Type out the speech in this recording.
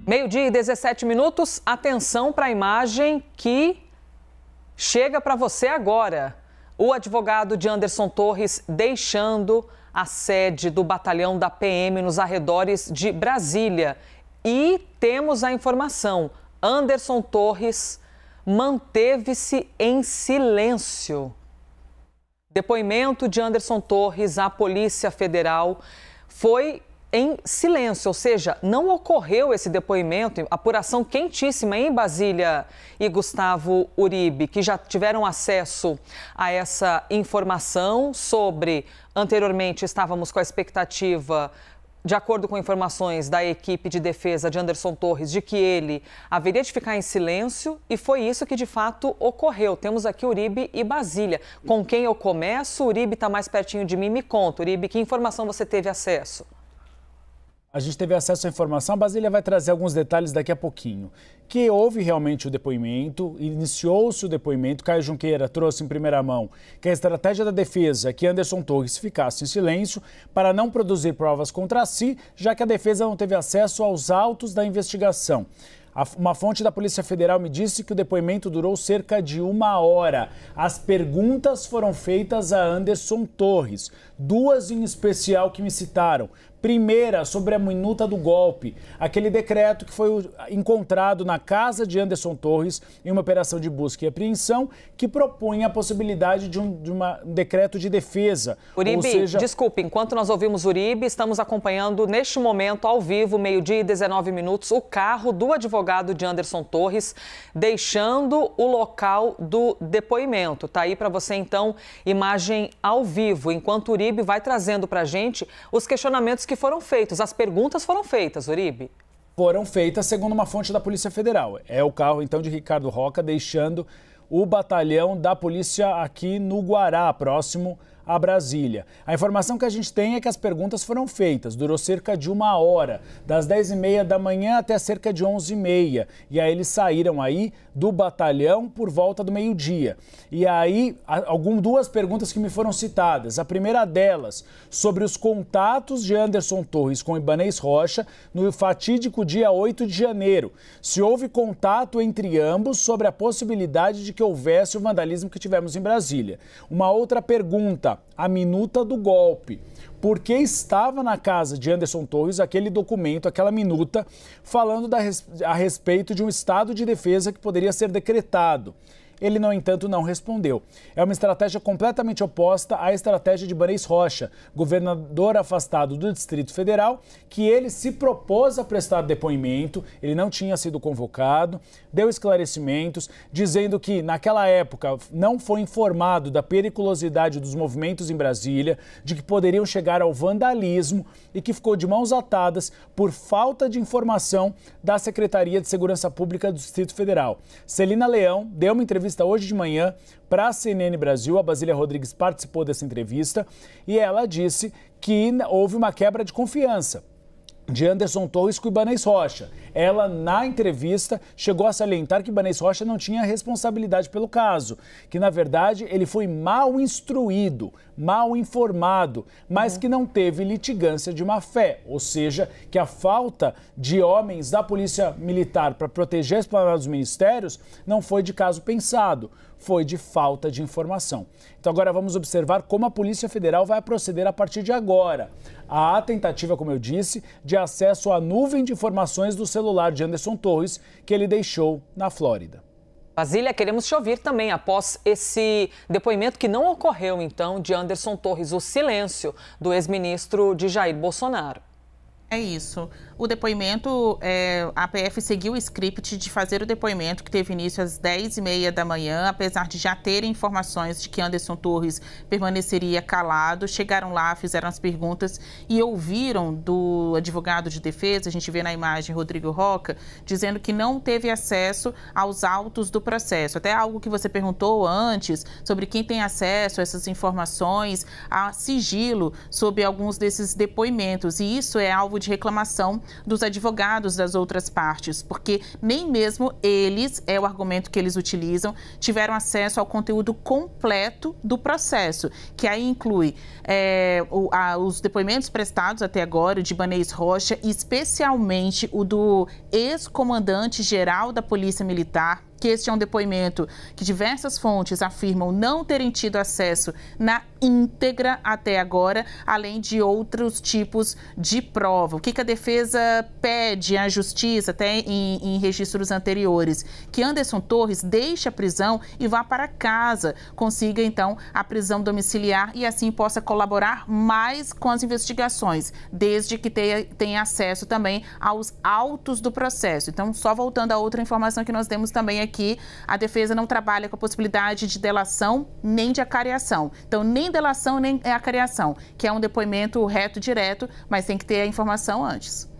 Meio-dia e 17 minutos, atenção para a imagem que chega para você agora. O advogado de Anderson Torres deixando a sede do batalhão da PM nos arredores de Brasília. E temos a informação, Anderson Torres manteve-se em silêncio. Depoimento de Anderson Torres à Polícia Federal foi em silêncio, ou seja, não ocorreu esse depoimento, apuração quentíssima em Brasília e Gustavo Uribe, que já tiveram acesso a essa informação sobre, anteriormente estávamos com a expectativa, de acordo com informações da equipe de defesa de Anderson Torres, de que ele haveria de ficar em silêncio e foi isso que de fato ocorreu. Temos aqui Uribe e Brasília. Com quem eu começo? Uribe está mais pertinho de mim, me conta. Uribe, que informação você teve acesso? A gente teve acesso à informação, a Brasília vai trazer alguns detalhes daqui a pouquinho. Que houve realmente o depoimento, iniciou-se o depoimento, Caio Junqueira trouxe em primeira mão que a estratégia da defesa é que Anderson Torres ficasse em silêncio para não produzir provas contra si, já que a defesa não teve acesso aos autos da investigação. Uma fonte da Polícia Federal me disse que o depoimento durou cerca de 1 hora. As perguntas foram feitas a Anderson Torres, 2 em especial que me citaram. Primeira, sobre a minuta do golpe, aquele decreto que foi encontrado na casa de Anderson Torres em uma operação de busca e apreensão que propunha a possibilidade de um decreto de defesa. Uribe, ou seja... desculpe, enquanto nós ouvimos Uribe, estamos acompanhando neste momento, ao vivo, meio-dia e 19 minutos, o carro do advogado de Anderson Torres deixando o local do depoimento. Tá aí para você, então, imagem ao vivo, enquanto Uribe vai trazendo para a gente os questionamentos que foram feitos. As perguntas foram feitas, Uribe? Foram feitas segundo uma fonte da Polícia Federal. É o carro, então, de Ricardo Rocha deixando o batalhão da polícia aqui no Guará, próximo a Brasília. A informação que a gente tem é que as perguntas foram feitas, durou cerca de 1 hora, das 10h30 da manhã até cerca de 11h30. E aí eles saíram aí do batalhão por volta do meio-dia. E aí, 2 perguntas que me foram citadas. A primeira delas, sobre os contatos de Anderson Torres com Ibanez Rocha no fatídico dia 8 de janeiro. Se houve contato entre ambos sobre a possibilidade de que houvesse o vandalismo que tivemos em Brasília. Uma outra pergunta, a minuta do golpe. Por que estava na casa de Anderson Torres aquele documento, aquela minuta, falando a respeito de um estado de defesa que poderia ser decretado? Ele, no entanto, não respondeu. É uma estratégia completamente oposta à estratégia de Ibanez Rocha, governador afastado do Distrito Federal, que ele se propôs a prestar depoimento, ele não tinha sido convocado, deu esclarecimentos, dizendo que, naquela época, não foi informado da periculosidade dos movimentos em Brasília, de que poderiam chegar ao vandalismo e que ficou de mãos atadas por falta de informação da Secretaria de Segurança Pública do Distrito Federal. Celina Leão deu uma entrevista hoje de manhã para a CNN Brasil, a Basília Rodrigues participou dessa entrevista e ela disse que houve uma quebra de confiança de Anderson Torres com Ibanez Rocha. Ela, na entrevista, chegou a salientar que Ibanez Rocha não tinha responsabilidade pelo caso, que, na verdade, ele foi mal instruído, mal informado, mas que não teve litigância de má-fé, ou seja, que a falta de homens da Polícia Militar para proteger a esplanada dos ministérios não foi de caso pensado, foi de falta de informação. Então agora vamos observar como a Polícia Federal vai proceder a partir de agora. Há a tentativa, como eu disse, de acesso à nuvem de informações do celular de Anderson Torres que ele deixou na Flórida. Basília, queremos te ouvir também após esse depoimento que não ocorreu, então, de Anderson Torres, o silêncio do ex-ministro de Jair Bolsonaro. É isso. O depoimento, a PF seguiu o script de fazer o depoimento, que teve início às 10h30 da manhã, apesar de já terem informações de que Anderson Torres permaneceria calado. Chegaram lá, fizeram as perguntas e ouviram do advogado de defesa, a gente vê na imagem Rodrigo Rocha, dizendo que não teve acesso aos autos do processo. Até algo que você perguntou antes, sobre quem tem acesso a essas informações, a sigilo sobre alguns desses depoimentos. E isso é alvo de reclamação dos advogados das outras partes, porque nem mesmo eles, é o argumento que eles utilizam, tiveram acesso ao conteúdo completo do processo, que aí inclui os depoimentos prestados até agora de Ibanez Rocha, especialmente o do ex-comandante-geral da Polícia Militar, que este é um depoimento que diversas fontes afirmam não terem tido acesso na íntegra até agora, além de outros tipos de prova. O que a defesa pede à justiça, até em registros anteriores? Que Anderson Torres deixe a prisão e vá para casa, consiga então a prisão domiciliar e assim possa colaborar mais com as investigações, desde que tenha acesso também aos autos do processo. Então, só voltando a outra informação que nós temos também aqui, a defesa não trabalha com a possibilidade de delação nem de acareação. Então, nem delação nem acareação, que é um depoimento reto direto, mas tem que ter a informação antes.